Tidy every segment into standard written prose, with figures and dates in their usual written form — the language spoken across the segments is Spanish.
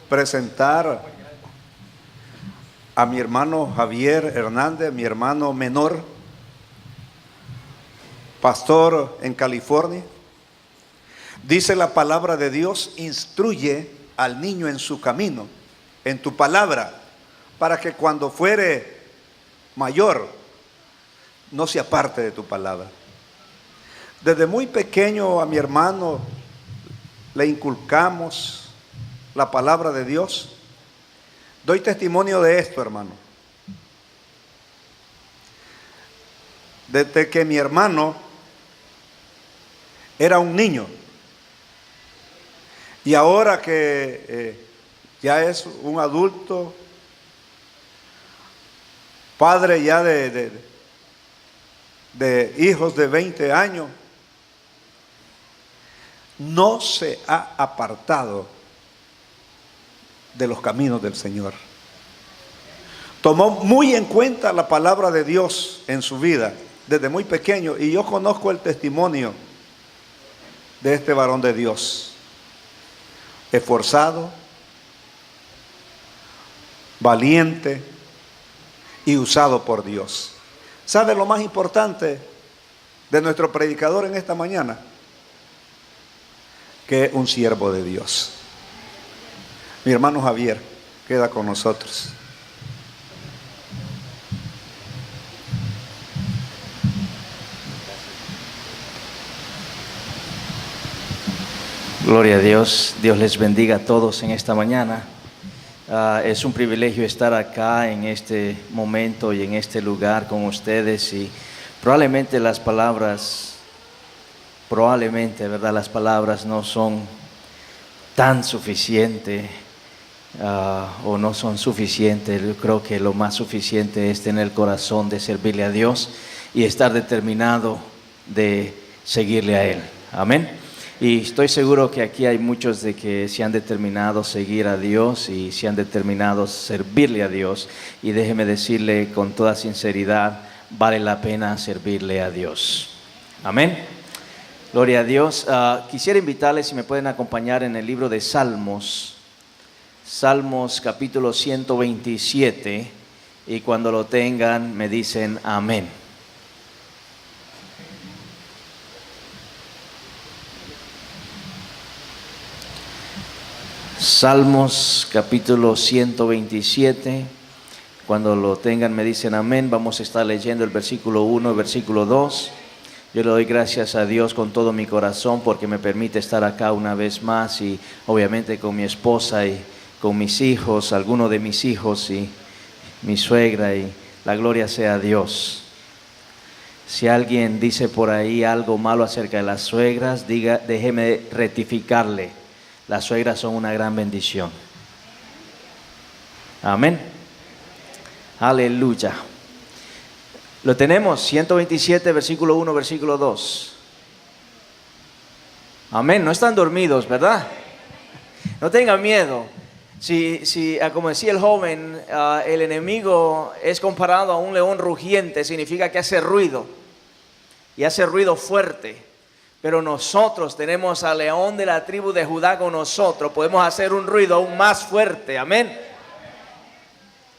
presentar a mi hermano Javier Hernández, mi hermano menor, pastor en California. Dice la palabra de Dios: instruye al niño en su camino, en tu palabra, para que cuando fuere mayor no se aparte de tu palabra. Desde muy pequeño a mi hermano le inculcamos la palabra de Dios. Doy testimonio de esto, hermano. Desde que mi hermano era un niño y ahora que ya es un adulto, padre ya de hijos de 20 años, no se ha apartado de los caminos del Señor. Tomó muy en cuenta la palabra de Dios en su vida desde muy pequeño, y yo conozco el testimonio de este varón de Dios, esforzado, valiente y usado por Dios. ¿Sabe lo más importante de nuestro predicador en esta mañana? Que es un siervo de Dios. Mi hermano Javier queda con nosotros. Gloria a Dios. Dios les bendiga a todos en esta mañana. Es un privilegio estar acá en este momento y en este lugar con ustedes, y probablemente las palabras, ¿verdad? Las palabras no son tan suficientes o no son suficientes. Yo creo que lo más suficiente es tener el corazón de servirle a Dios y estar determinado de seguirle a Él. Amén. Y estoy seguro que aquí hay muchos de que se han determinado seguir a Dios y se han determinado servirle a Dios. Y déjeme decirle con toda sinceridad, vale la pena servirle a Dios. Amén. Gloria a Dios. Quisiera invitarles, si me pueden acompañar en el libro de Salmos, Salmos capítulo 127, y cuando lo tengan me dicen amén. Salmos capítulo 127, cuando lo tengan me dicen amén. Vamos a estar leyendo el versículo 1 y versículo 2. Yo le doy gracias a Dios con todo mi corazón porque me permite estar acá una vez más, y obviamente con mi esposa y con mis hijos, algunos de mis hijos y mi suegra, y la gloria sea a Dios. Si alguien dice por ahí algo malo acerca de las suegras, déjeme rectificarle. Las suegras son una gran bendición. Amén. Aleluya. Lo tenemos, 127, versículo 1, versículo 2. Amén. No están dormidos, ¿verdad? No tengan miedo. Como decía el joven, el enemigo es comparado a un león rugiente. Significa que hace ruido, y hace ruido fuerte. Pero nosotros tenemos al león de la tribu de Judá con nosotros. Podemos hacer un ruido aún más fuerte. Amén.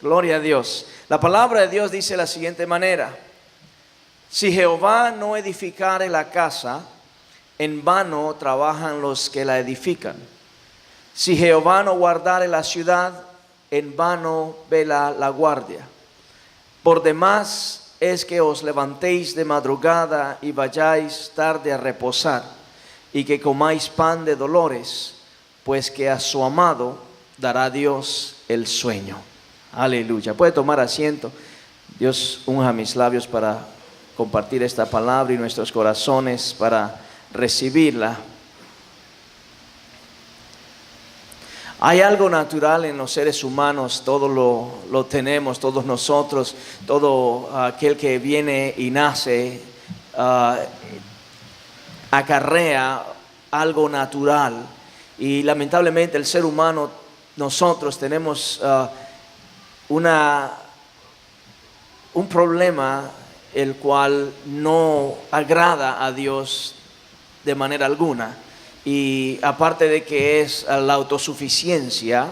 Gloria a Dios. La palabra de Dios dice de la siguiente manera: si Jehová no edificare la casa, en vano trabajan los que la edifican. Si Jehová no guardare la ciudad, en vano vela la guardia. Por demás es que os levantéis de madrugada y vayáis tarde a reposar, y que comáis pan de dolores, pues que a su amado dará Dios el sueño. Aleluya. Puede tomar asiento. Dios unja mis labios para compartir esta palabra y nuestros corazones para recibirla. Hay algo natural en los seres humanos, todo lo tenemos, todos nosotros, todo aquel que viene y nace acarrea algo natural, y lamentablemente el ser humano, nosotros tenemos un problema el cual no agrada a Dios de manera alguna. Y aparte de que es la autosuficiencia,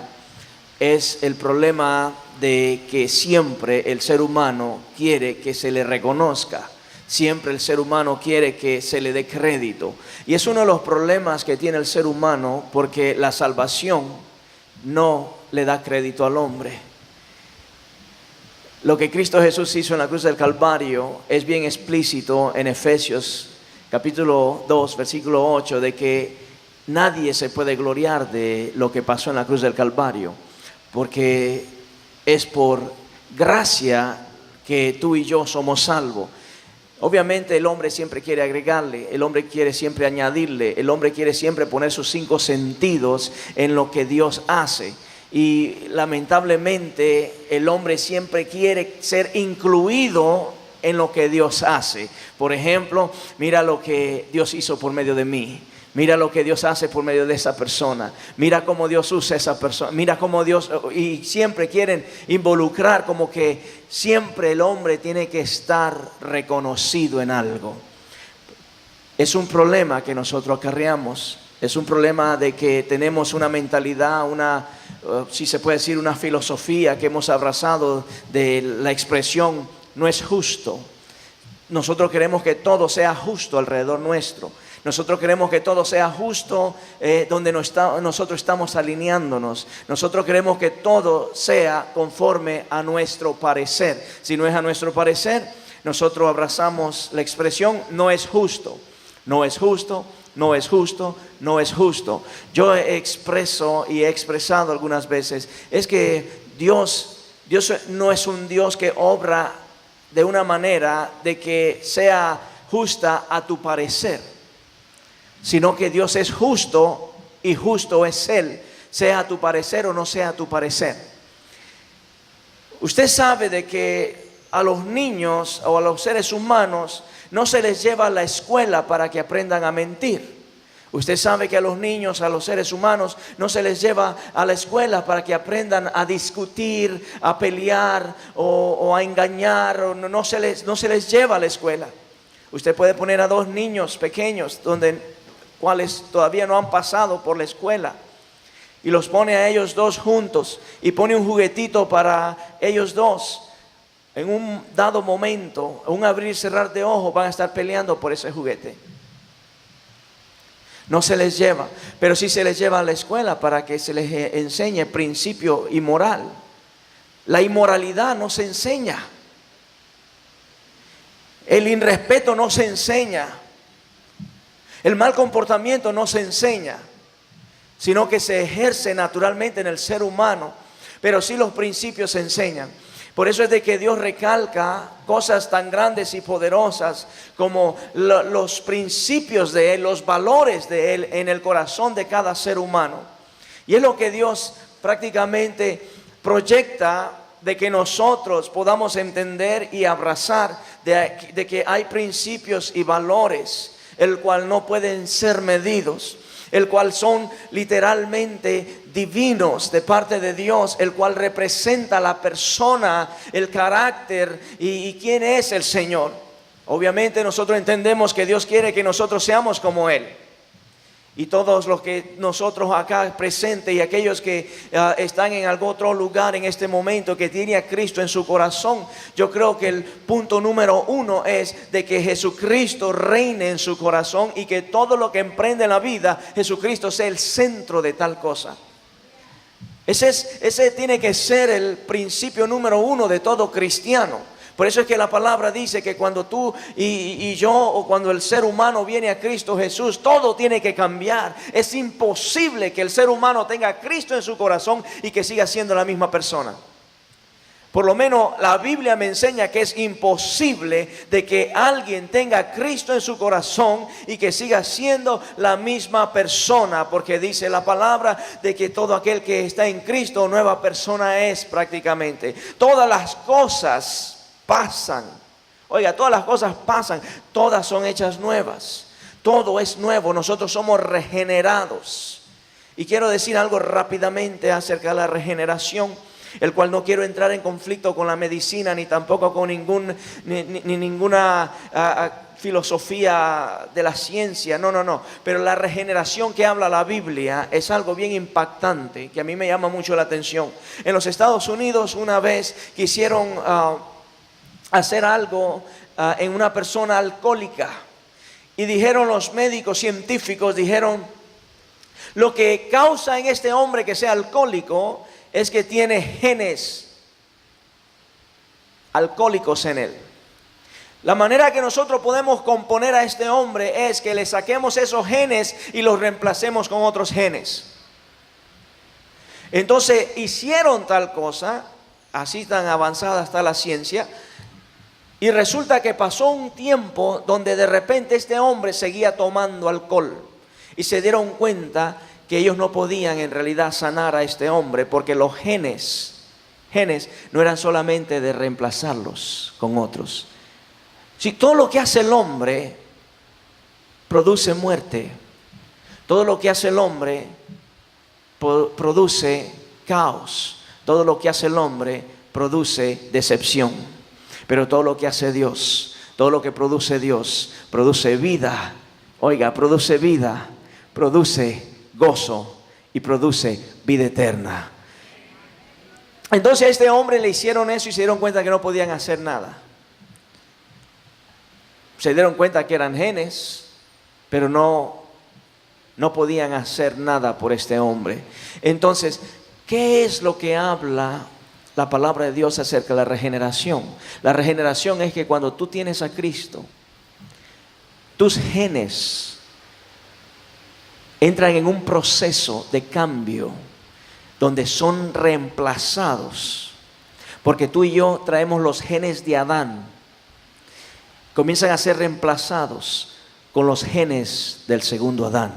es el problema de que siempre el ser humano quiere que se le reconozca. Siempre el ser humano quiere que se le dé crédito. Y es uno de los problemas que tiene el ser humano, porque la salvación no le da crédito al hombre. Lo que Cristo Jesús hizo en la cruz del Calvario es bien explícito en Efesios capítulo 2, versículo 8, de que nadie se puede gloriar de lo que pasó en la cruz del Calvario, porque es por gracia que tú y yo somos salvos. Obviamente el hombre siempre quiere agregarle, el hombre quiere siempre añadirle, el hombre quiere siempre poner sus 5 sentidos en lo que Dios hace. Y lamentablemente el hombre siempre quiere ser incluido en lo que Dios hace. Por ejemplo, mira lo que Dios hizo por medio de mí. Mira lo que Dios hace por medio de esa persona. Mira cómo Dios usa a esa persona. Mira cómo Dios... Y siempre quieren involucrar, como que siempre el hombre tiene que estar reconocido en algo. Es un problema que nosotros acarreamos. Es un problema de que tenemos una mentalidad, si se puede decir, una filosofía que hemos abrazado de la expresión no es justo. Nosotros queremos que todo sea justo alrededor nuestro. Nosotros queremos que todo sea justo donde nosotros estamos alineándonos. Nosotros queremos que todo sea conforme a nuestro parecer. Si no es a nuestro parecer, nosotros abrazamos la expresión no es justo, no es justo, no es justo, no es justo. Yo expreso y he expresado algunas veces, es que Dios no es un Dios que obra de una manera de que sea justa a tu parecer, sino que Dios es justo y justo es Él, sea a tu parecer o no sea a tu parecer. Usted sabe de que a los niños o a los seres humanos no se les lleva a la escuela para que aprendan a mentir. Usted sabe que a los niños, a los seres humanos, no se les lleva a la escuela para que aprendan a discutir, a pelear o a engañar. O no se les lleva a la escuela. Usted puede poner a 2 niños pequeños cuales todavía no han pasado por la escuela, y los pone a ellos 2 juntos y pone un juguetito para ellos 2. En un dado momento, un abrir y cerrar de ojos, van a estar peleando por ese juguete. No se les lleva, pero sí se les lleva a la escuela para que se les enseñe principio y moral. La inmoralidad no se enseña. El irrespeto no se enseña. El mal comportamiento no se enseña, sino que se ejerce naturalmente en el ser humano. Pero sí los principios se enseñan. Por eso es de que Dios recalca cosas tan grandes y poderosas como los principios de Él, los valores de Él en el corazón de cada ser humano. Y es lo que Dios prácticamente proyecta, de que nosotros podamos entender y abrazar de que hay principios y valores el cual no pueden ser medidos, el cual son literalmente divinos de parte de Dios, el cual representa la persona, el carácter y quién es el Señor. Obviamente nosotros entendemos que Dios quiere que nosotros seamos como Él. Y todos los que nosotros acá presentes y aquellos que están en algún otro lugar en este momento que tiene a Cristo en su corazón, yo creo que el punto número 1 es de que Jesucristo reine en su corazón y que todo lo que emprende en la vida, Jesucristo sea el centro de tal cosa. Ese tiene que ser el principio número 1 de todo cristiano. Por eso es que la palabra dice que cuando tú y yo, o cuando el ser humano viene a Cristo Jesús, todo tiene que cambiar. Es imposible que el ser humano tenga a Cristo en su corazón y que siga siendo la misma persona. Por lo menos la Biblia me enseña que es imposible de que alguien tenga a Cristo en su corazón y que siga siendo la misma persona, porque dice la palabra de que todo aquel que está en Cristo, nueva persona es prácticamente. Todas las cosas pasan. Oiga, todas las cosas pasan, todas son hechas nuevas. Todo es nuevo, nosotros somos regenerados. Y quiero decir algo rápidamente acerca de la regeneración. el cual no quiero entrar en conflicto con la medicina ni tampoco con ninguna filosofía de la ciencia, no, pero la regeneración que habla la Biblia es algo bien impactante que a mí me llama mucho la atención. En los Estados Unidos una vez quisieron hacer algo en una persona alcohólica y dijeron los médicos científicos, dijeron, lo que causa en este hombre que sea alcohólico es que tiene genes alcohólicos en él. La manera que nosotros podemos componer a este hombre es que le saquemos esos genes y los reemplacemos con otros genes. Entonces hicieron tal cosa, así tan avanzada está la ciencia, y resulta que pasó un tiempo donde de repente este hombre seguía tomando alcohol y se dieron cuenta que ellos no podían en realidad sanar a este hombre porque los genes no eran solamente de reemplazarlos con otros. Si todo lo que hace el hombre produce muerte, todo lo que hace el hombre produce caos, todo lo que hace el hombre produce decepción, pero todo lo que hace Dios, todo lo que produce Dios, produce vida. Oiga, produce vida, produce gozo y produce vida eterna. Entonces a este hombre le hicieron eso y se dieron cuenta que no podían hacer nada. Se dieron cuenta que eran genes, pero no podían hacer nada por este hombre. Entonces, ¿qué es lo que habla la palabra de Dios acerca de la regeneración? La regeneración es que cuando tú tienes a Cristo, tus genes entran en un proceso de cambio donde son reemplazados, porque tú y yo traemos los genes de Adán, comienzan a ser reemplazados con los genes del segundo Adán,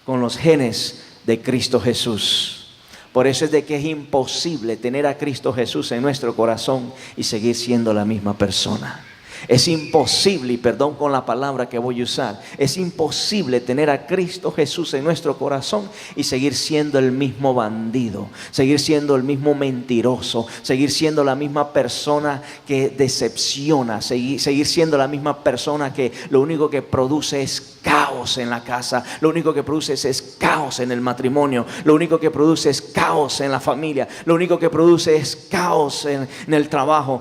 con los genes de Cristo Jesús. Por eso es de que es imposible tener a Cristo Jesús en nuestro corazón y seguir siendo la misma persona. Es imposible, y perdón con la palabra que voy a usar, es imposible tener a Cristo Jesús en nuestro corazón y seguir siendo el mismo bandido, seguir siendo el mismo mentiroso, seguir siendo la misma persona que decepciona, seguir siendo la misma persona que lo único que produce es caos en la casa, lo único que produce es caos en el matrimonio, lo único que produce es caos en la familia, lo único que produce es caos en el trabajo,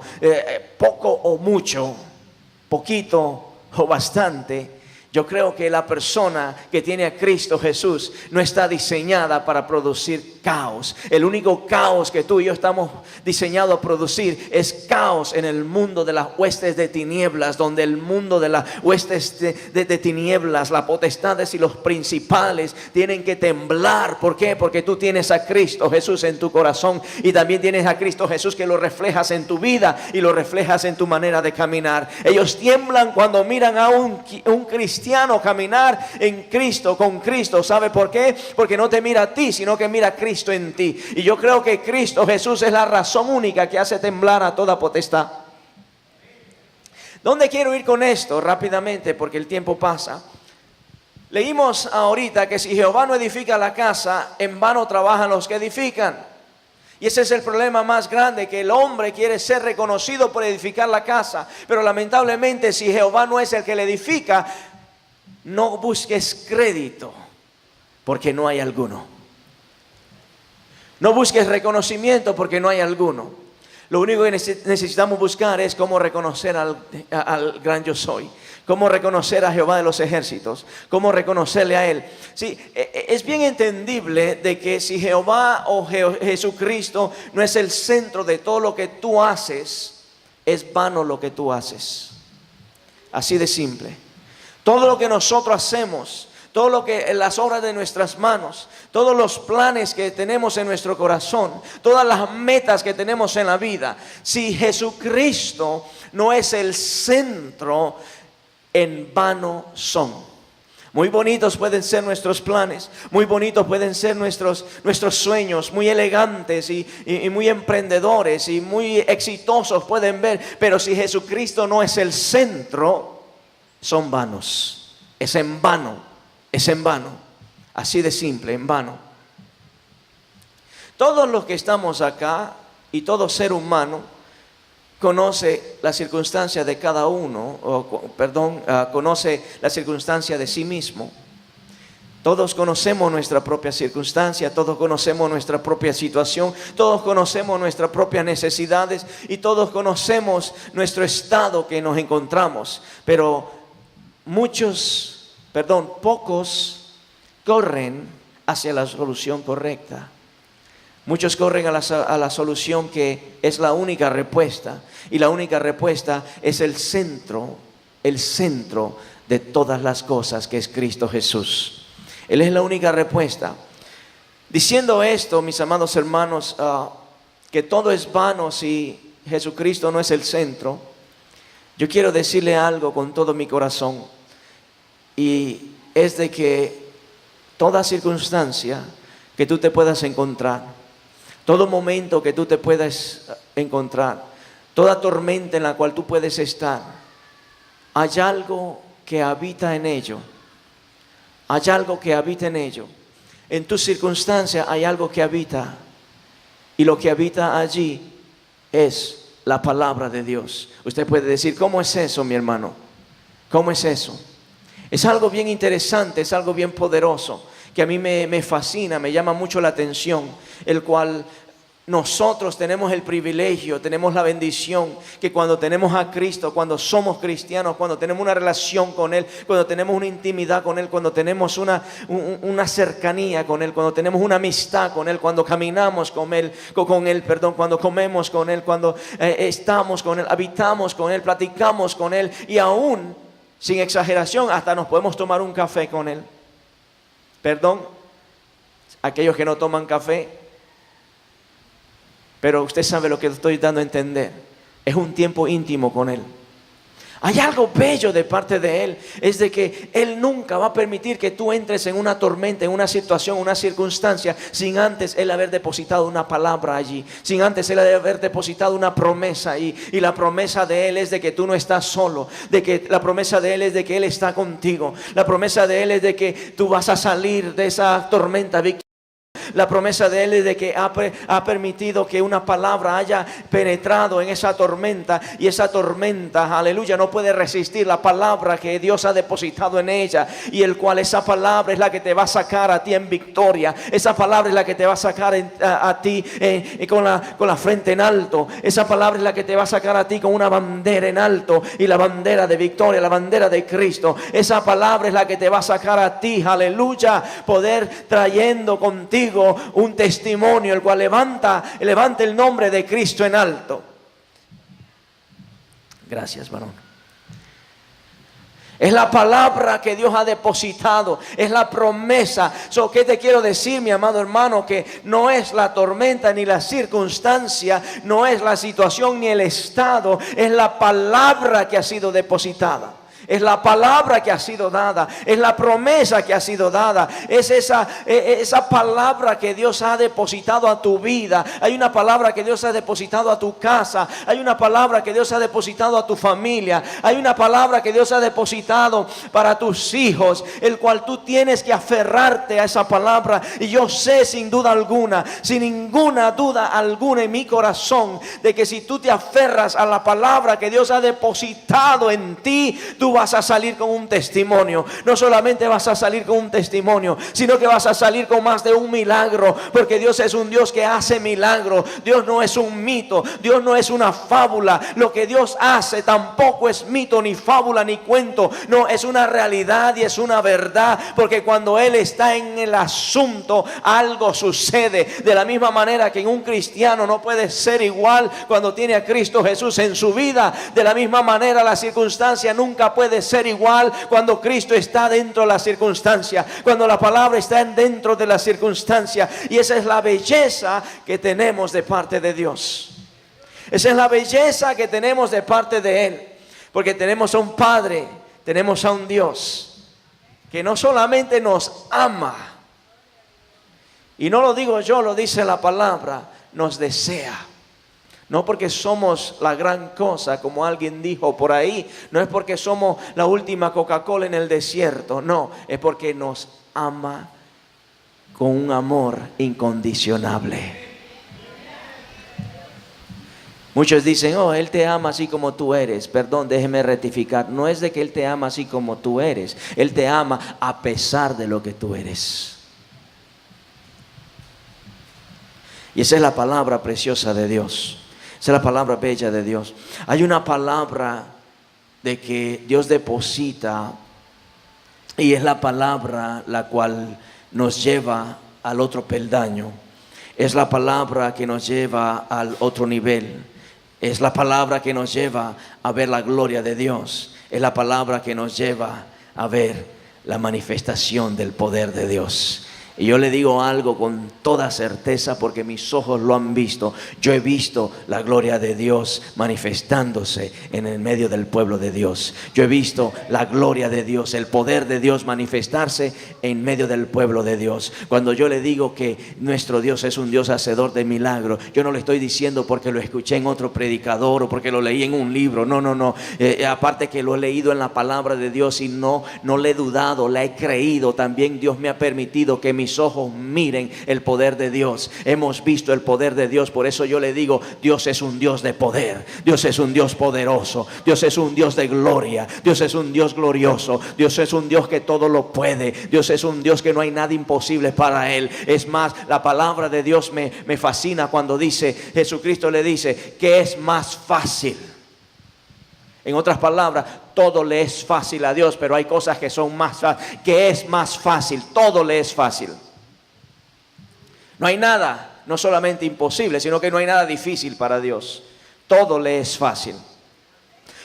poco o mucho, poquito o bastante. Yo creo que la persona que tiene a Cristo Jesús no está diseñada para producir caos. El único caos que tú y yo estamos diseñados a producir es caos en el mundo de las huestes de tinieblas, donde el mundo de las huestes de tinieblas, las potestades y los principales tienen que temblar. ¿Por qué? Porque tú tienes a Cristo Jesús en tu corazón y también tienes a Cristo Jesús que lo reflejas en tu vida y lo reflejas en tu manera de caminar. Ellos tiemblan cuando miran a un cristiano caminar en Cristo, con Cristo. ¿Sabe por qué? Porque no te mira a ti, sino que mira a Cristo en ti. Y yo creo que Cristo Jesús es la razón única que hace temblar a toda potestad. ¿Dónde quiero ir con esto? Rápidamente, porque el tiempo pasa. Leímos ahorita que si Jehová no edifica la casa, en vano trabajan los que edifican. Y ese es el problema más grande, que el hombre quiere ser reconocido por edificar la casa, pero lamentablemente si Jehová no es el que le edifica, no busques crédito, porque no hay alguno. No busques reconocimiento, porque no hay alguno. Lo único que necesitamos buscar es cómo reconocer al gran yo soy, cómo reconocer a Jehová de los ejércitos, cómo reconocerle a Él. Sí, es bien entendible de que si Jehová o Jesucristo no es el centro de todo lo que tú haces, es vano lo que tú haces. Así de simple. Todo lo que nosotros hacemos, todo lo que las obras de nuestras manos, todos los planes que tenemos en nuestro corazón, todas las metas que tenemos en la vida, si Jesucristo no es el centro, en vano son. Muy bonitos pueden ser nuestros planes, muy bonitos pueden ser nuestros sueños, muy elegantes y muy emprendedores y muy exitosos pueden ver, pero si Jesucristo no es el centro, son vanos. Es en vano, es en vano. Así de simple, en vano. Todos los que estamos acá y todo ser humano conoce la circunstancia de cada uno, conoce la circunstancia de sí mismo. Todos conocemos nuestra propia circunstancia, todos conocemos nuestra propia situación, todos conocemos nuestras propias necesidades y todos conocemos nuestro estado que nos encontramos. Pero pocos corren hacia la solución correcta. Muchos corren a la solución que es la única respuesta. Y la única respuesta es el centro de todas las cosas, que es Cristo Jesús. Él es la única respuesta. Diciendo esto, mis amados hermanos, que todo es vano si Jesucristo no es el centro, yo quiero decirle algo con todo mi corazón. Y es de que toda circunstancia que tú te puedas encontrar, todo momento que tú te puedas encontrar, toda tormenta en la cual tú puedes estar, hay algo que habita en ello. Hay algo que habita en ello. En tu circunstancia hay algo que habita. Y lo que habita allí es la palabra de Dios. Usted puede decir, ¿cómo es eso, mi hermano? ¿Cómo es eso? Es algo bien interesante, es algo bien poderoso, que a mí me fascina, me llama mucho la atención, el cual nosotros tenemos el privilegio, tenemos la bendición, que cuando tenemos a Cristo, cuando somos cristianos, cuando tenemos una relación con Él, cuando tenemos una intimidad con Él, cuando tenemos una cercanía con Él, cuando tenemos una amistad con Él, cuando caminamos con Él, cuando comemos con Él, cuando estamos con Él, habitamos con Él, platicamos con Él, y aún, sin exageración, hasta nos podemos tomar un café con Él. Aquellos que no toman café, pero usted sabe lo que estoy dando a entender. Es un tiempo íntimo con Él. Hay algo bello de parte de Él. Es de que Él nunca va a permitir que tú entres en una tormenta, en una situación, una circunstancia, sin antes Él haber depositado una palabra allí. Sin antes Él haber depositado una promesa ahí. Y la promesa de Él es de que tú no estás solo. La promesa de Él es de que Él está contigo. La promesa de Él es de que tú vas a salir de esa tormenta victoriosa. La promesa de Él es de que ha permitido que una palabra haya penetrado en esa tormenta, y esa tormenta, aleluya, no puede resistir la palabra que Dios ha depositado en ella, y el cual esa palabra es la que te va a sacar a ti en victoria. Esa palabra es la que te va a sacar a ti con la frente en alto. Esa palabra es la que te va a sacar a ti con una bandera en alto, y la bandera de victoria, la bandera de Cristo. Esa palabra es la que te va a sacar a ti, aleluya, poder trayendo contigo un testimonio, el cual levanta el nombre de Cristo en alto. Gracias, varón. Es la palabra que Dios ha depositado, es la promesa. ¿Qué te quiero decir, mi amado hermano? Que no es la tormenta ni la circunstancia, no es la situación ni el estado, es la palabra que ha sido depositada. Es la palabra que ha sido dada, es la promesa que ha sido dada, es esa palabra que Dios ha depositado a tu vida. Hay una palabra que Dios ha depositado a tu casa, hay una palabra que Dios ha depositado a tu familia, hay una palabra que Dios ha depositado para tus hijos, el cual tú tienes que aferrarte a esa palabra. Y yo sé sin duda alguna, sin ninguna duda alguna en mi corazón, de que si tú te aferras a la palabra que Dios ha depositado en ti, tú vas a salir con un testimonio. No solamente vas a salir con un testimonio, sino que vas a salir con más de un milagro, porque Dios es un Dios que hace milagros. Dios no es un mito, Dios no es una fábula. Lo que Dios hace tampoco es mito, ni fábula, ni cuento. No, es una realidad y es una verdad, porque cuando Él está en el asunto, algo sucede. De la misma manera que en un cristiano no puede ser igual cuando tiene a Cristo Jesús en su vida, de la misma manera la circunstancia nunca puede ser igual cuando Cristo está dentro de la circunstancia, cuando la palabra está dentro de la circunstancia. Y esa es la belleza que tenemos de parte de Dios. Esa es la belleza que tenemos de parte de Él, porque tenemos a un Padre, tenemos a un Dios que no solamente nos ama, y no lo digo yo, lo dice la palabra, nos desea. No porque somos la gran cosa, como alguien dijo por ahí. No es porque somos la última Coca-Cola en el desierto. No, es porque nos ama con un amor incondicionable. Muchos dicen, oh, Él te ama así como tú eres. Perdón, déjeme rectificar. No es de que Él te ama así como tú eres. Él te ama a pesar de lo que tú eres. Y esa es la palabra preciosa de Dios. Esa es la palabra bella de Dios. Hay una palabra de que Dios deposita, y es la palabra la cual nos lleva al otro peldaño. Es la palabra que nos lleva al otro nivel. Es la palabra que nos lleva a ver la gloria de Dios. Es la palabra que nos lleva a ver la manifestación del poder de Dios. Y yo le digo algo con toda certeza porque mis ojos lo han visto. Yo he visto la gloria de Dios manifestándose en el medio del pueblo de Dios. Yo he visto la gloria de Dios, el poder de Dios manifestarse en medio del pueblo de Dios. Cuando yo le digo que nuestro Dios es un Dios hacedor de milagros, yo no le estoy diciendo porque lo escuché en otro predicador o porque lo leí en un libro. No. Aparte que lo he leído en la palabra de Dios y no le he dudado, la he creído. También Dios me ha permitido que mis ojos miren el poder de Dios. Hemos visto el poder de Dios. Por eso yo le digo, Dios es un Dios de poder. Dios es un Dios poderoso. Dios es un Dios de gloria. Dios es un Dios glorioso. Dios es un Dios que todo lo puede. Dios es un Dios que no hay nada imposible para Él. Es más, la palabra de Dios me fascina cuando dice, Jesucristo le dice, que es más fácil. En otras palabras, todo le es fácil a Dios, pero hay cosas que son más fáciles. Que es más fácil, todo le es fácil. No hay nada, no solamente imposible, sino que no hay nada difícil para Dios. Todo le es fácil.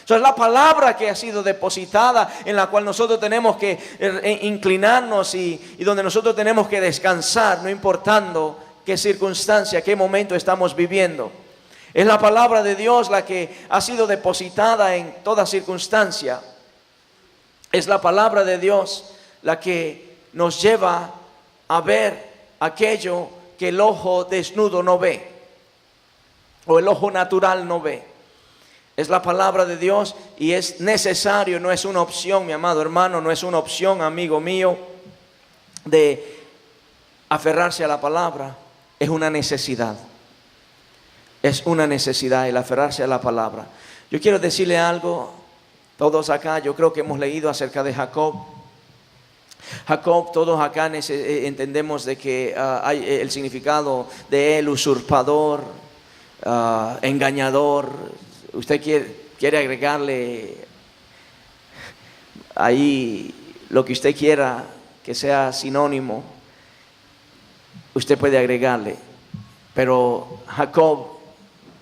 Eso es la palabra que ha sido depositada, en la cual nosotros tenemos que inclinarnos y donde nosotros tenemos que descansar, no importando qué circunstancia, qué momento estamos viviendo. Es la palabra de Dios la que ha sido depositada en toda circunstancia. Es la palabra de Dios la que nos lleva a ver aquello que el ojo desnudo no ve, o el ojo natural no ve. Es la palabra de Dios y es necesario, no es una opción, mi amado hermano, no es una opción, amigo mío, de aferrarse a la palabra. Es una necesidad. Es una necesidad el aferrarse a la palabra. Yo quiero decirle algo, todos acá, yo creo que hemos leído acerca de Jacob. Jacob, todos acá entendemos de que hay el significado de él, usurpador, engañador. Usted quiere agregarle ahí lo que usted quiera que sea sinónimo, usted puede agregarle. Pero Jacob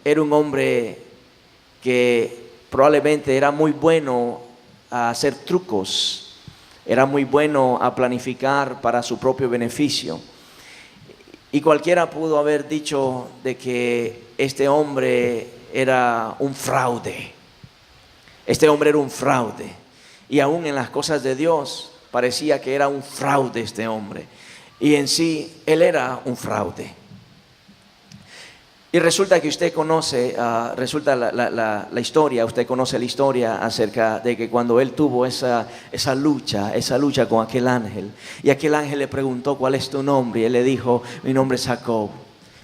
era un hombre que probablemente era muy bueno a hacer trucos, era muy bueno a planificar para su propio beneficio. Y cualquiera pudo haber dicho de que este hombre era un fraude. Este hombre era un fraude. Y aún en las cosas de Dios parecía que era un fraude este hombre. Y en sí, él era un fraude. Y resulta que usted conoce, la historia, usted conoce la historia acerca de que cuando él tuvo esa lucha con aquel ángel, y aquel ángel le preguntó ¿cuál es tu nombre? Y él le dijo, mi nombre es Jacob,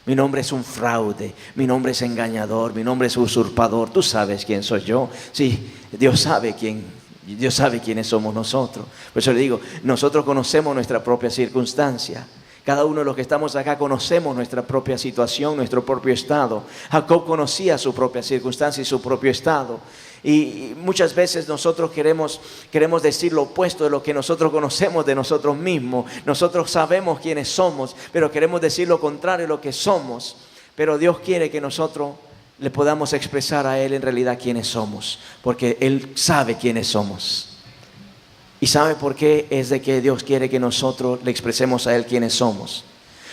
mi nombre es un fraude, mi nombre es engañador, mi nombre es usurpador. Tú sabes quién soy yo. Sí, Dios sabe quiénes somos nosotros. Por eso le digo, nosotros conocemos nuestra propia circunstancia. Cada uno de los que estamos acá conocemos nuestra propia situación, nuestro propio estado. Jacob conocía su propia circunstancia y su propio estado. Y muchas veces nosotros queremos decir lo opuesto de lo que nosotros conocemos de nosotros mismos. Nosotros sabemos quiénes somos, pero queremos decir lo contrario de lo que somos. Pero Dios quiere que nosotros le podamos expresar a Él en realidad quiénes somos, porque Él sabe quiénes somos. ¿Y sabe por qué es de que Dios quiere que nosotros le expresemos a Él quiénes somos?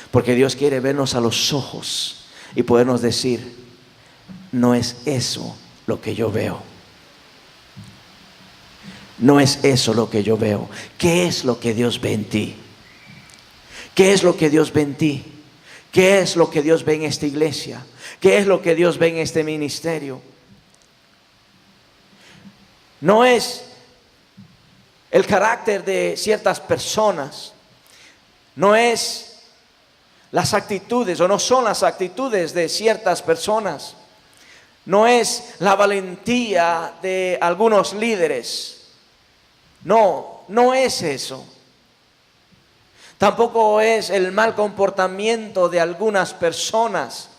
Porque Dios quiere vernos a los ojos y podernos decir, no es eso lo que yo veo. No es eso lo que yo veo. ¿Qué es lo que Dios ve en ti? ¿Qué es lo que Dios ve en ti? ¿Qué es lo que Dios ve en esta iglesia? ¿Qué es lo que Dios ve en este ministerio? No es el carácter de ciertas personas, no es las actitudes o no son las actitudes de ciertas personas, no es la valentía de algunos líderes. No, no es eso. Tampoco es el mal comportamiento de algunas personas.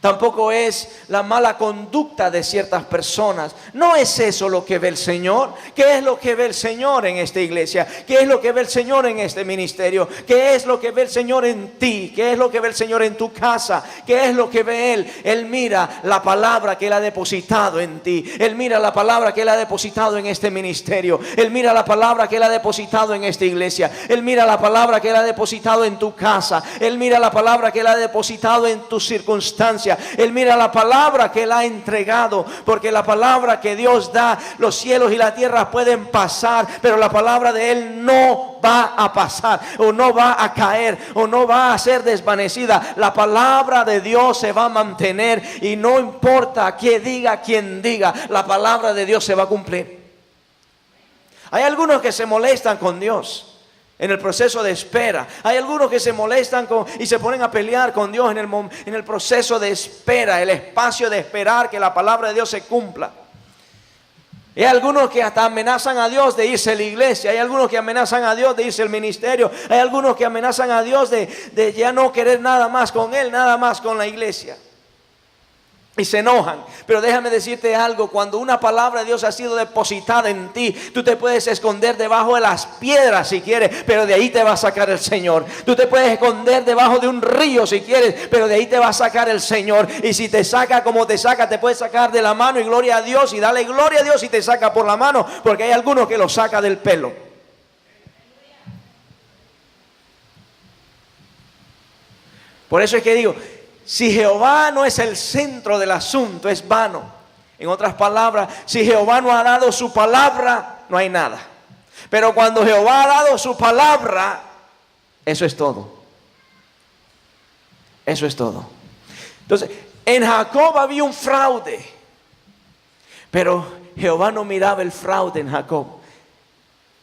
Tampoco es la mala conducta de ciertas personas. No es eso lo que ve el Señor. ¿Qué es lo que ve el Señor en esta iglesia? ¿Qué es lo que ve el Señor en este ministerio? ¿Qué es lo que ve el Señor en ti? ¿Qué es lo que ve el Señor en tu casa? ¿Qué es lo que ve Él? Él mira la palabra que Él ha depositado en ti. Él mira la palabra que Él ha depositado en este ministerio. Él mira la palabra que Él ha depositado en esta iglesia. Él mira la palabra que Él ha depositado en tu casa. Él mira la palabra que Él ha depositado en tus circunstancias. Él mira la palabra que Él ha entregado, porque la palabra que Dios da, los cielos y la tierra pueden pasar, pero la palabra de Él no va a pasar, o no va a caer, o no va a ser desvanecida. La palabra de Dios se va a mantener, y no importa qué diga quien diga, la palabra de Dios se va a cumplir. Hay algunos que se molestan con Dios en el proceso de espera. Hay algunos que se molestan y se ponen a pelear con Dios en el proceso de espera, el espacio de esperar que la palabra de Dios se cumpla. Hay algunos que hasta amenazan a Dios de irse a la iglesia. Hay algunos que amenazan a Dios de irse al ministerio. Hay algunos que amenazan a Dios de ya no querer nada más con Él, nada más con la iglesia. Y se enojan. Pero déjame decirte algo: cuando una palabra de Dios ha sido depositada en ti, tú te puedes esconder debajo de las piedras si quieres, pero de ahí te va a sacar el Señor. Tú te puedes esconder debajo de un río si quieres, pero de ahí te va a sacar el Señor. Y si te saca como te saca, te puede sacar de la mano, y gloria a Dios, y dale gloria a Dios si te saca por la mano, porque hay algunos que lo saca del pelo. Por eso es que digo, si Jehová no es el centro del asunto, es vano. En otras palabras, si Jehová no ha dado su palabra, no hay nada. Pero cuando Jehová ha dado su palabra, eso es todo. Eso es todo. Entonces, en Jacob había un fraude, pero Jehová no miraba el fraude en Jacob.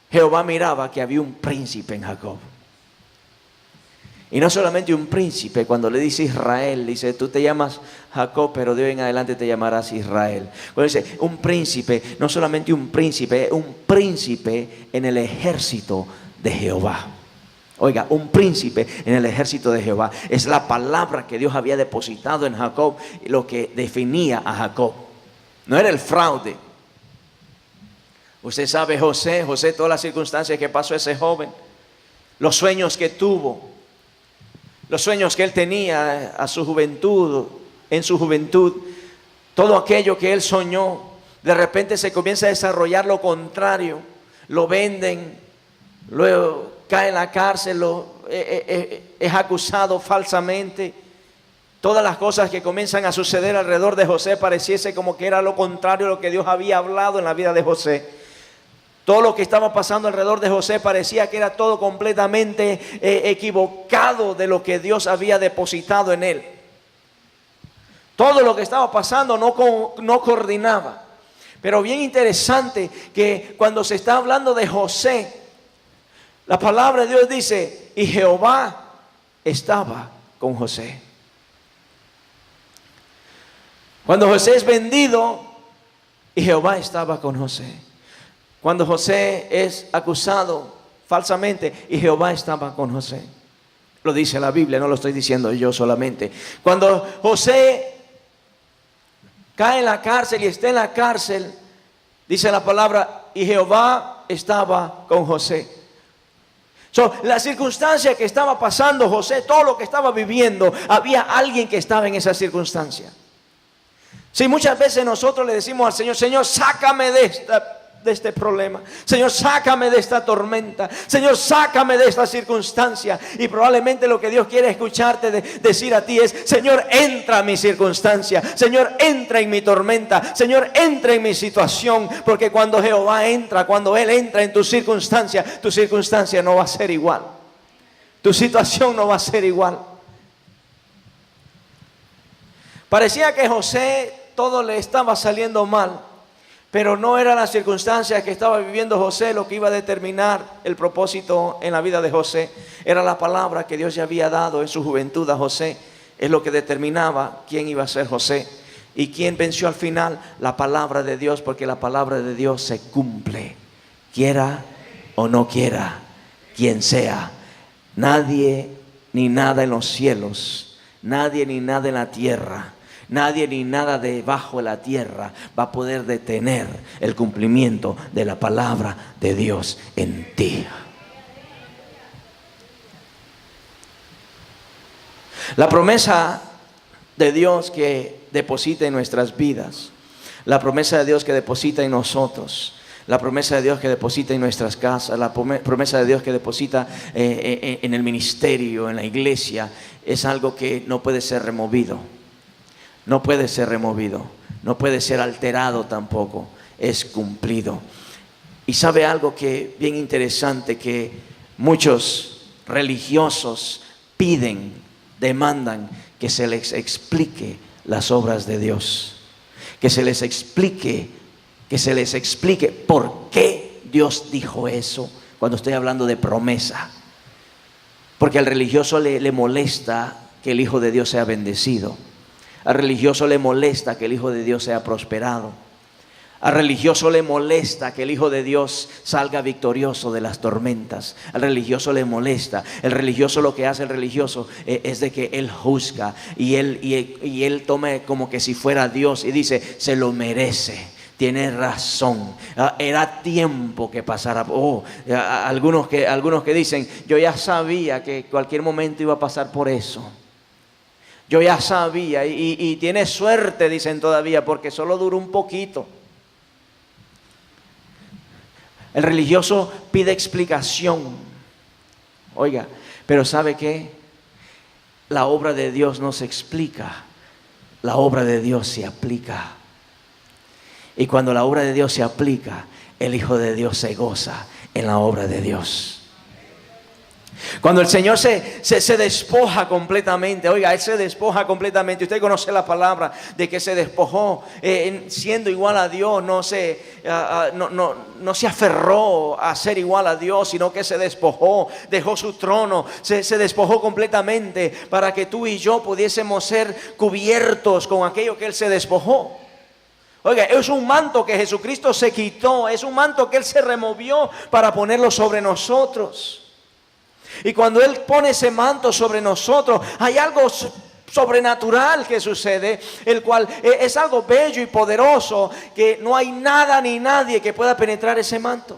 Jehová miraba que había un príncipe en Jacob. Y no solamente un príncipe. Cuando le dice Israel, dice: tú te llamas Jacob, pero de hoy en adelante te llamarás Israel. Cuando dice un príncipe, no solamente un príncipe en el ejército de Jehová. Oiga, un príncipe en el ejército de Jehová. Es la palabra que Dios había depositado en Jacob, lo que definía a Jacob. No era el fraude. Usted sabe, José, todas las circunstancias que pasó ese joven, los sueños que tuvo, los sueños que él tenía en su juventud, todo aquello que él soñó, de repente se comienza a desarrollar lo contrario. Lo venden, luego cae en la cárcel, es acusado falsamente. Todas las cosas que comienzan a suceder alrededor de José pareciese como que era lo contrario a lo que Dios había hablado en la vida de José. Todo lo que estaba pasando alrededor de José parecía que era todo completamente equivocado de lo que Dios había depositado en él. Todo lo que estaba pasando no coordinaba. Pero bien interesante que cuando se está hablando de José, la palabra de Dios dice: y Jehová estaba con José. Cuando José es vendido, y Jehová estaba con José. Cuando José es acusado falsamente, y Jehová estaba con José. Lo dice la Biblia, no lo estoy diciendo yo solamente. Cuando José cae en la cárcel y está en la cárcel, dice la palabra: y Jehová estaba con José. La circunstancia que estaba pasando José, todo lo que estaba viviendo, había alguien que estaba en esa circunstancia. Sí, muchas veces nosotros le decimos al Señor: Señor, sácame de este problema. Señor, sácame de esta tormenta. Señor, sácame de esta circunstancia. Y probablemente lo que Dios quiere escucharte decir a ti es: Señor, entra a mi circunstancia. Señor, entra en mi tormenta. Señor, entra en mi situación. Porque cuando Jehová entra, cuando Él entra en tu circunstancia no va a ser igual. Tu situación no va a ser igual. Parecía que José todo le estaba saliendo mal, pero no eran las circunstancias que estaba viviendo José lo que iba a determinar el propósito en la vida de José. Era la palabra que Dios ya había dado en su juventud a José. Es lo que determinaba quién iba a ser José. ¿Y quién venció al final? La palabra de Dios, porque la palabra de Dios se cumple, quiera o no quiera, quien sea. Nadie ni nada en los cielos, nadie ni nada en la tierra, nadie ni nada debajo de la tierra va a poder detener el cumplimiento de la palabra de Dios en ti. La promesa de Dios que deposita en nuestras vidas, la promesa de Dios que deposita en nosotros, la promesa de Dios que deposita en nuestras casas, la promesa de Dios que deposita en el ministerio, en la iglesia, es algo que no puede ser removido. No puede ser removido, no puede ser alterado tampoco, es cumplido. Y sabe algo que bien interesante, que muchos religiosos piden, demandan que se les explique las obras de Dios, que se les explique por qué Dios dijo eso cuando estoy hablando de promesa. Porque al religioso le molesta que el Hijo de Dios sea bendecido. Al religioso le molesta que el Hijo de Dios sea prosperado. Al religioso le molesta que el Hijo de Dios salga victorioso de las tormentas. Al religioso le molesta. El religioso, lo que hace el religioso es de que él juzga y él toma como que si fuera Dios y dice, se lo merece. Tiene razón, era tiempo que pasara. Algunos que dicen, yo ya sabía que cualquier momento iba a pasar por eso. Yo ya sabía y tiene suerte, dicen todavía, porque solo duró un poquito. El religioso pide explicación. Oiga, pero ¿sabe qué? La obra de Dios no se explica, la obra de Dios se aplica. Y cuando la obra de Dios se aplica, el Hijo de Dios se goza en la obra de Dios. Cuando el Señor se despoja completamente, oiga, Él se despoja completamente. Usted conoce la palabra de que se despojó siendo igual a Dios. No se aferró a ser igual a Dios, sino que se despojó, dejó su trono, se despojó completamente para que tú y yo pudiésemos ser cubiertos con aquello que Él se despojó. Oiga, es un manto que Jesucristo se quitó, es un manto que Él se removió para ponerlo sobre nosotros. Y cuando Él pone ese manto sobre nosotros, hay algo sobrenatural que sucede, el cual es algo bello y poderoso, que no hay nada ni nadie que pueda penetrar ese manto.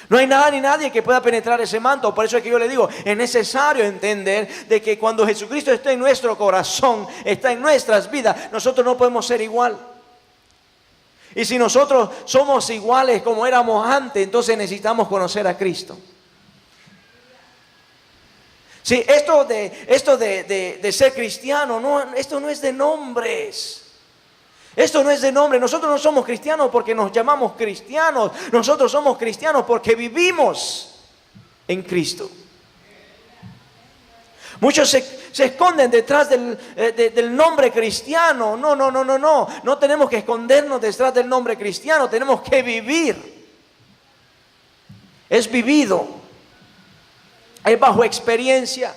No hay nada ni nadie que pueda penetrar ese manto. Por eso es que yo le digo, es necesario entender de que cuando Jesucristo está en nuestro corazón, está en nuestras vidas, nosotros no podemos ser igual. Y si nosotros somos iguales como éramos antes, entonces necesitamos conocer a Cristo. Sí, esto de ser cristiano, no, esto no es de nombres. Esto no es de nombre. Nosotros no somos cristianos porque nos llamamos cristianos. Nosotros somos cristianos porque vivimos en Cristo. Muchos se esconden detrás del nombre cristiano. No. No tenemos que escondernos detrás del nombre cristiano. Tenemos que vivir. Es vivido. Es bajo experiencia.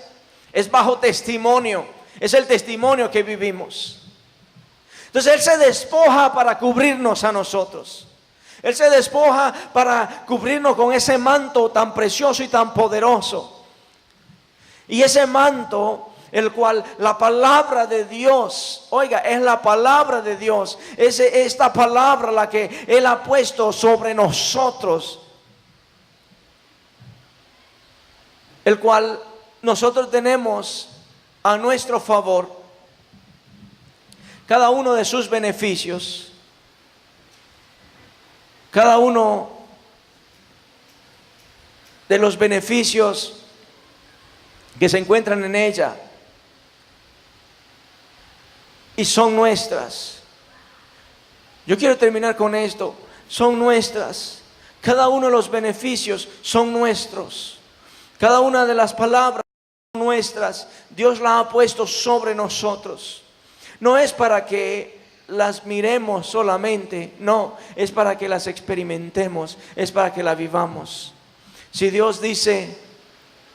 Es bajo testimonio. Es el testimonio que vivimos. Entonces Él se despoja para cubrirnos a nosotros. Él se despoja para cubrirnos con ese manto tan precioso y tan poderoso. Y ese manto, el cual la palabra de Dios, oiga, es la palabra de Dios. Es esta palabra la que Él ha puesto sobre nosotros. El cual nosotros tenemos a nuestro favor cada uno de sus beneficios, cada uno de los beneficios que se encuentran en ella y son nuestras. Yo quiero terminar con esto. Son nuestras. Cada uno de los beneficios son nuestros. Cada una de las palabras son nuestras. Dios las ha puesto sobre nosotros. No es para que las miremos solamente, no, es para que las experimentemos, es para que las vivamos. Si Dios dice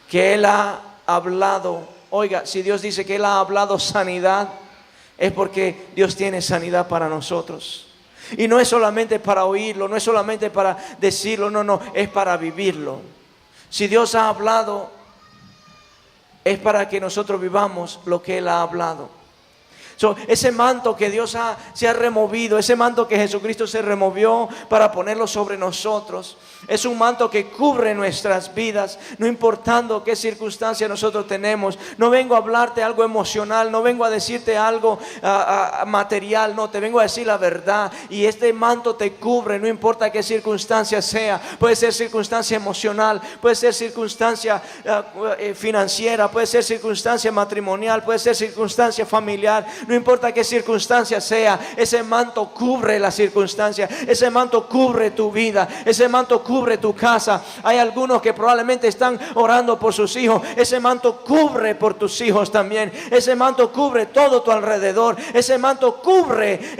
que Él ha hablado, oiga, si Dios dice que Él ha hablado sanidad, es porque Dios tiene sanidad para nosotros. Y no es solamente para oírlo, no es solamente para decirlo, no, es para vivirlo. Si Dios ha hablado, es para que nosotros vivamos lo que Él ha hablado. Ese manto que Dios se ha removido, ese manto que Jesucristo se removió para ponerlo sobre nosotros, es un manto que cubre nuestras vidas, no importando qué circunstancia nosotros tenemos. No vengo a hablarte algo emocional, no vengo a decirte algo material, no, te vengo a decir la verdad. Y este manto te cubre, no importa qué circunstancia sea. Puede ser circunstancia emocional, puede ser circunstancia financiera, puede ser circunstancia matrimonial, puede ser circunstancia familiar. No importa qué circunstancia sea, ese manto cubre la circunstancia, ese manto cubre tu vida, ese manto cubre tu casa. Hay algunos que probablemente están orando por sus hijos, ese manto cubre por tus hijos también, ese manto cubre todo tu alrededor, ese manto cubre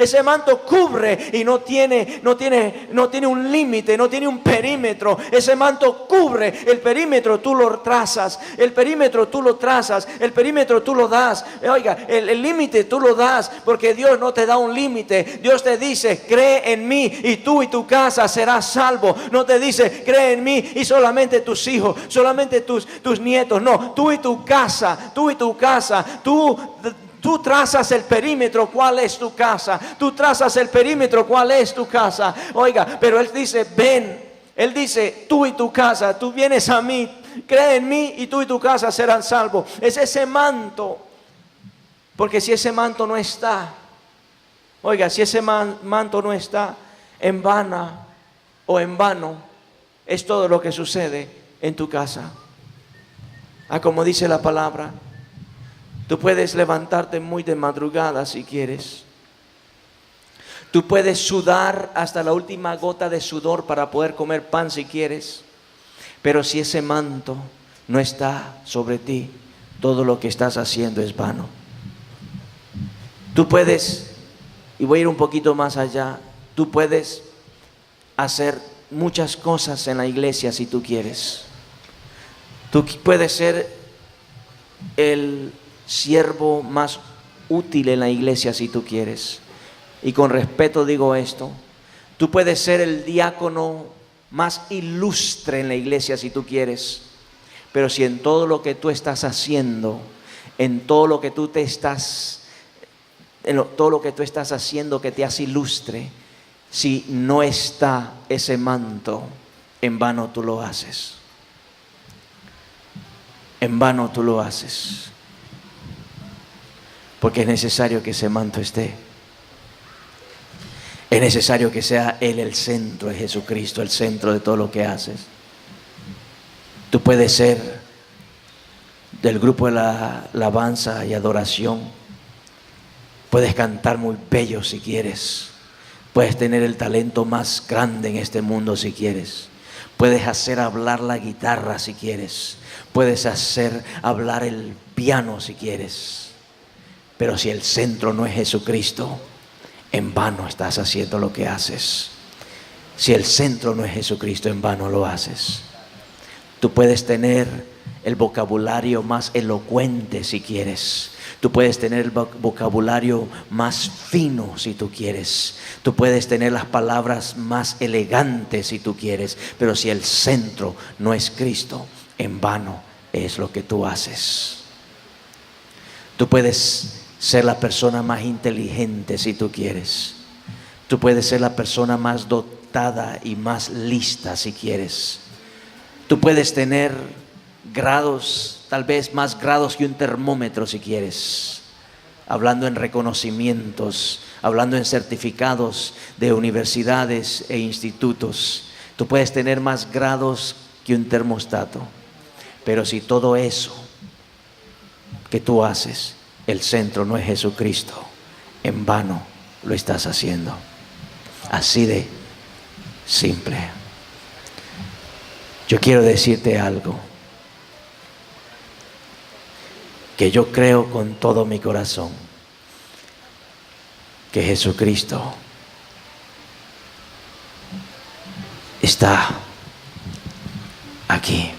y no tiene un límite, no tiene un perímetro. Ese manto cubre, el perímetro tú lo trazas, el perímetro tú lo trazas, el perímetro tú lo das. Oiga, el límite tú lo das, porque Dios no te da un límite. Dios te dice: cree en mí y tú y tu casa serás salvo. No te dice: cree en mí y solamente tus hijos, solamente tus nietos. No, tú y tu casa, tú trazas el perímetro. ¿Cuál es tu casa? Tú trazas el perímetro. ¿Cuál es tu casa? Oiga, pero Él dice: ven. Él dice: tú y tu casa, tú vienes a mí, cree en mí y tú y tu casa serán salvos. Es ese manto. Porque si ese manto no está, oiga, si ese manto no está, en vana o en vano es todo lo que sucede en tu casa. Como dice la palabra, tú puedes levantarte muy de madrugada si quieres. Tú puedes sudar hasta la última gota de sudor para poder comer pan si quieres. Pero si ese manto no está sobre ti, todo lo que estás haciendo es vano. Tú puedes, y voy a ir un poquito más allá, tú puedes hacer muchas cosas en la iglesia si tú quieres. Tú puedes ser el siervo más útil en la iglesia si tú quieres. Y con respeto digo esto, tú puedes ser el diácono más ilustre en la iglesia si tú quieres. Pero si en todo lo que tú estás haciendo, en todo lo que tú estás haciendo que te hace ilustre, si no está ese manto, en vano tú lo haces. En vano tú lo haces. Porque es necesario que ese manto esté. Es necesario que sea Él el centro de Jesucristo, el centro de todo lo que haces. Tú puedes ser del grupo de la alabanza y adoración. Puedes cantar muy bello si quieres. Puedes tener el talento más grande en este mundo si quieres. Puedes hacer hablar la guitarra si quieres. Puedes hacer hablar el piano si quieres. Pero si el centro no es Jesucristo, en vano estás haciendo lo que haces. Si el centro no es Jesucristo, en vano lo haces. Tú puedes tener el vocabulario más elocuente si quieres. Tú puedes tener el vocabulario más fino si tú quieres. Tú puedes tener las palabras más elegantes si tú quieres. Pero si el centro no es Cristo, en vano es lo que tú haces. Tú puedes ser la persona más inteligente si tú quieres. Tú puedes ser la persona más dotada y más lista si quieres. Tú puedes tener grados, tal vez más grados que un termómetro si quieres. Hablando en reconocimientos, hablando en certificados de universidades e institutos. Tú puedes tener más grados que un termostato. Pero si todo eso que tú haces, el centro no es Jesucristo, en vano lo estás haciendo. Así de simple. Yo quiero decirte algo que yo creo con todo mi corazón, que Jesucristo está aquí.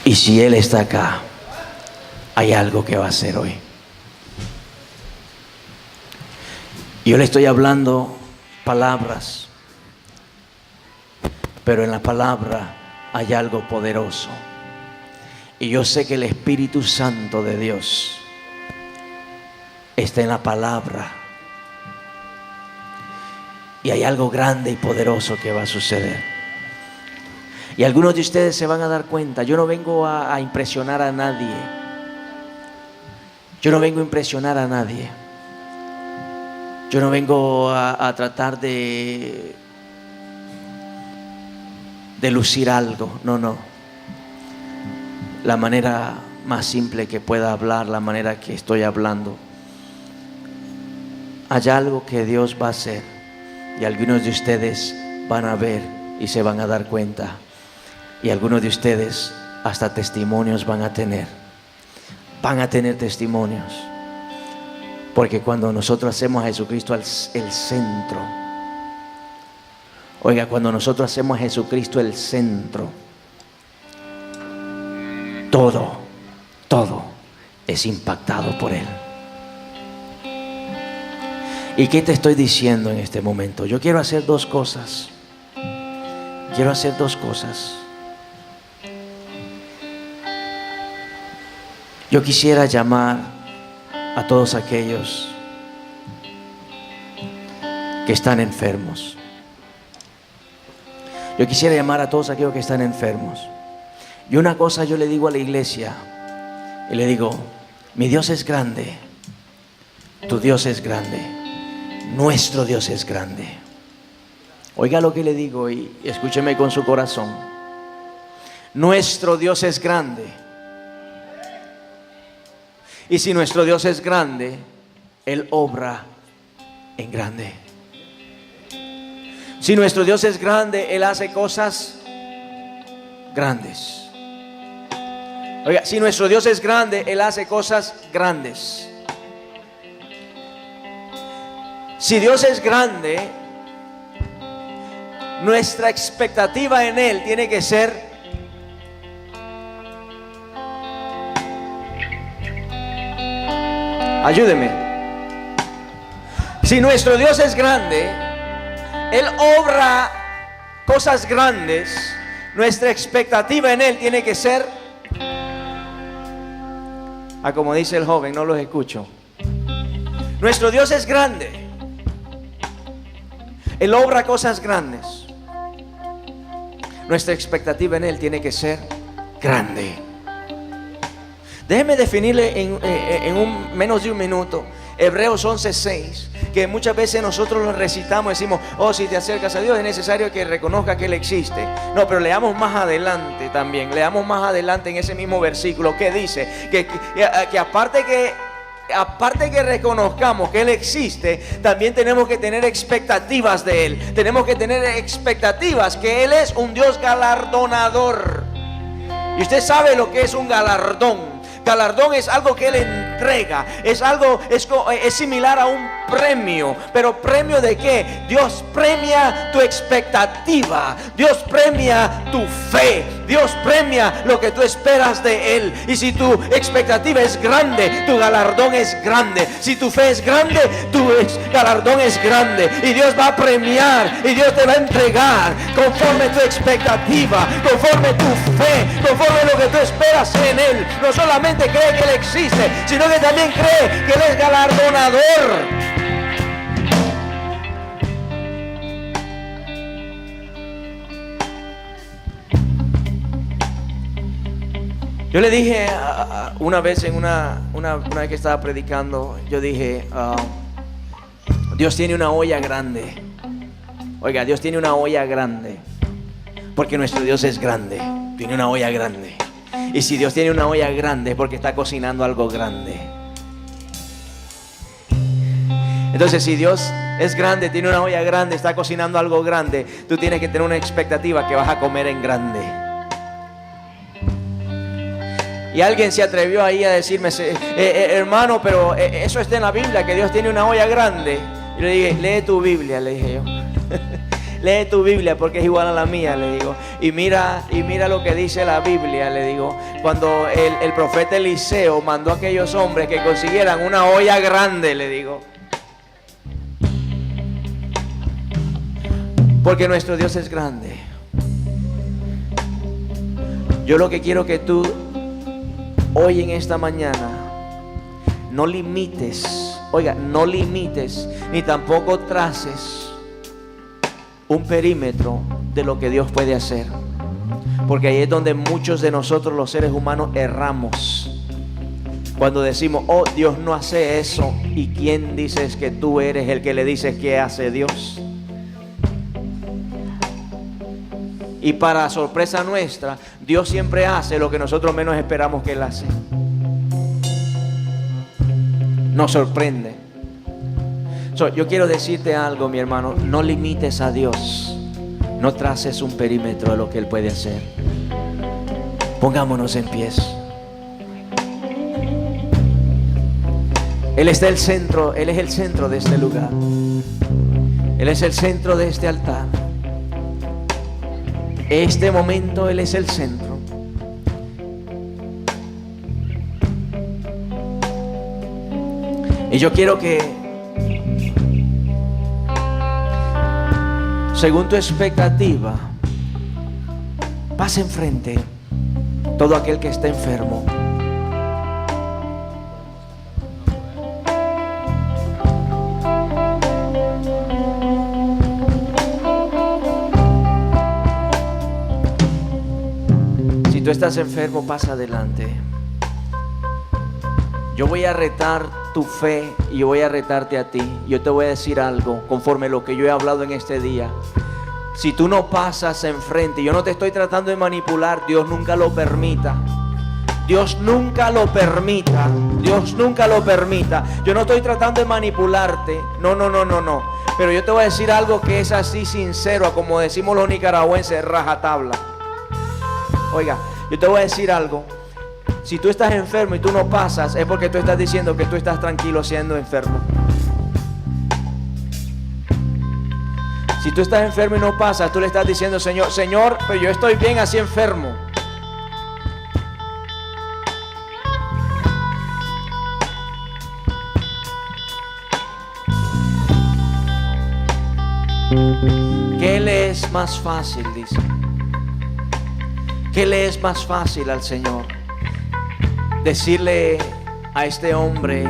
Y si Él está acá, hay algo que va a hacer hoy. Yo le estoy hablando palabras, pero en la palabra hay algo poderoso. Y yo sé que el Espíritu Santo de Dios está en la palabra. Y hay algo grande y poderoso que va a suceder. Y algunos de ustedes se van a dar cuenta. Yo no vengo a impresionar a nadie. Yo no vengo a impresionar a nadie. Yo no vengo a tratar de lucir algo. No. La manera más simple que pueda hablar, la manera que estoy hablando. Hay algo que Dios va a hacer. Y algunos de ustedes van a ver y se van a dar cuenta. Y algunos de ustedes hasta testimonios van a tener. Van a tener testimonios. Porque cuando nosotros hacemos a Jesucristo el centro. Oiga, cuando nosotros hacemos a Jesucristo el centro, todo es impactado por Él. ¿Y qué te estoy diciendo en este momento? Yo quiero hacer dos cosas. Quiero hacer dos cosas. Yo quisiera llamar a todos aquellos que están enfermos. Yo quisiera llamar a todos aquellos que están enfermos. Y una cosa yo le digo a la iglesia, y le digo, mi Dios es grande, tu Dios es grande, nuestro Dios es grande. Oiga lo que le digo y escúcheme con su corazón. Nuestro Dios es grande. Y si nuestro Dios es grande, Él obra en grande. Si nuestro Dios es grande, Él hace cosas grandes. Oiga, si nuestro Dios es grande, Él hace cosas grandes. Si Dios es grande, nuestra expectativa en Él tiene que ser ayúdeme. Si nuestro Dios es grande, Él obra cosas grandes. Nuestra expectativa en Él tiene que ser, como dice el joven, no los escucho. Nuestro Dios es grande. Él obra cosas grandes. Nuestra expectativa en Él tiene que ser grande. Déjeme definirle en menos de un minuto Hebreos 11:6, que muchas veces nosotros lo recitamos y decimos, oh, si te acercas a Dios es necesario que reconozca que Él existe. No, pero leamos más adelante también. Leamos más adelante en ese mismo versículo que dice que aparte que reconozcamos que Él existe, también tenemos que tener expectativas de Él. Tenemos que tener expectativas que Él es un Dios galardonador. Y usted sabe lo que es un galardón. Galardón es algo que Él entrega, es similar a un premio. Pero ¿premio de qué? Dios premia tu expectativa, Dios premia tu fe, Dios premia lo que tú esperas de Él. Y si tu expectativa es grande, tu galardón es grande. Si tu fe es grande, tu galardón es grande. Y Dios va a premiar y Dios te va a entregar conforme tu expectativa, conforme tu fe, conforme lo que tú esperas en Él. No solamente cree que Él existe, sino que también cree que Él es galardonador. Yo le dije una vez una vez que estaba predicando, yo dije, Dios tiene una olla grande. Oiga, Dios tiene una olla grande, porque nuestro Dios es grande, tiene una olla grande. Y si Dios tiene una olla grande es porque está cocinando algo grande. Entonces, si Dios es grande, tiene una olla grande, está cocinando algo grande, tú tienes que tener una expectativa que vas a comer en grande. Y alguien se atrevió ahí a decirme, hermano, pero eso está en la Biblia, que Dios tiene una olla grande. Y le dije, lee tu Biblia, le dije yo. lee tu Biblia porque es igual a la mía, le digo. Y mira lo que dice la Biblia, le digo. Cuando el profeta Eliseo mandó a aquellos hombres que consiguieran una olla grande, le digo. Porque nuestro Dios es grande. Yo lo que quiero que tú hoy en esta mañana no limites, oiga, no limites ni tampoco traces un perímetro de lo que Dios puede hacer. Porque ahí es donde muchos de nosotros los seres humanos erramos. Cuando decimos, oh, Dios no hace eso. ¿Y quién dices que tú eres el que le dices que hace Dios? Y para sorpresa nuestra, Dios siempre hace lo que nosotros menos esperamos que Él hace. Nos sorprende. Yo quiero decirte algo, mi hermano. No limites a Dios. No traces un perímetro de lo que Él puede hacer. Pongámonos en pies. Él está el centro. Él es el centro de este lugar. Él es el centro de este altar. Este momento Él es el centro. Y yo quiero que, según tu expectativa, pase enfrente todo aquel que está enfermo. Si tú estás enfermo, pasa adelante. Yo voy a retar tu fe y yo voy a retarte a ti. Yo te voy a decir algo conforme a lo que yo he hablado en este día. Si tú no pasas enfrente, yo no te estoy tratando de manipular. Dios nunca lo permita. Dios nunca lo permita. Dios nunca lo permita. Yo no estoy tratando de manipularte. No. Pero yo te voy a decir algo que es así sincero, como decimos los nicaragüenses, rajatabla. Oiga, yo te voy a decir algo. Si tú estás enfermo y tú no pasas, es porque tú estás diciendo que tú estás tranquilo siendo enfermo. Si tú estás enfermo y no pasas, tú le estás diciendo, Señor, pero yo estoy bien así enfermo. ¿Qué le es más fácil? Dice. ¿Qué le es más fácil al Señor? Decirle a este hombre,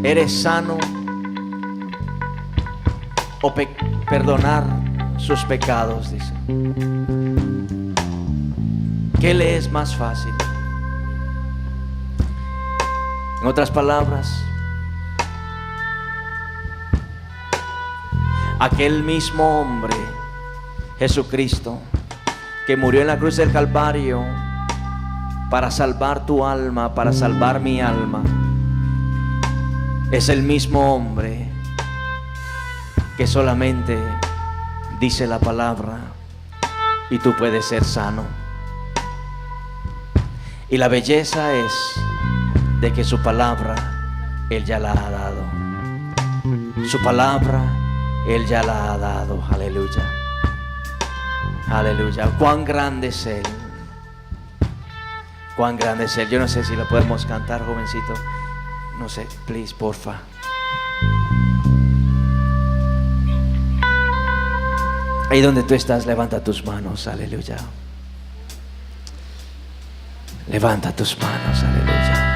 eres sano, o perdonar sus pecados, dice. ¿Qué le es más fácil? En otras palabras, aquel mismo hombre, Jesucristo, que murió en la cruz del Calvario para salvar tu alma, para salvar mi alma, es el mismo hombre que solamente dice la palabra y tú puedes ser sano. Y la belleza es de que su palabra Él ya la ha dado. Su palabra Él ya la ha dado. Aleluya. Aleluya. Cuán grande es Él. Cuán grande es Él. Yo no sé si lo podemos cantar, jovencito. No sé, please, porfa. Ahí donde tú estás, levanta tus manos. Aleluya. Levanta tus manos. Aleluya.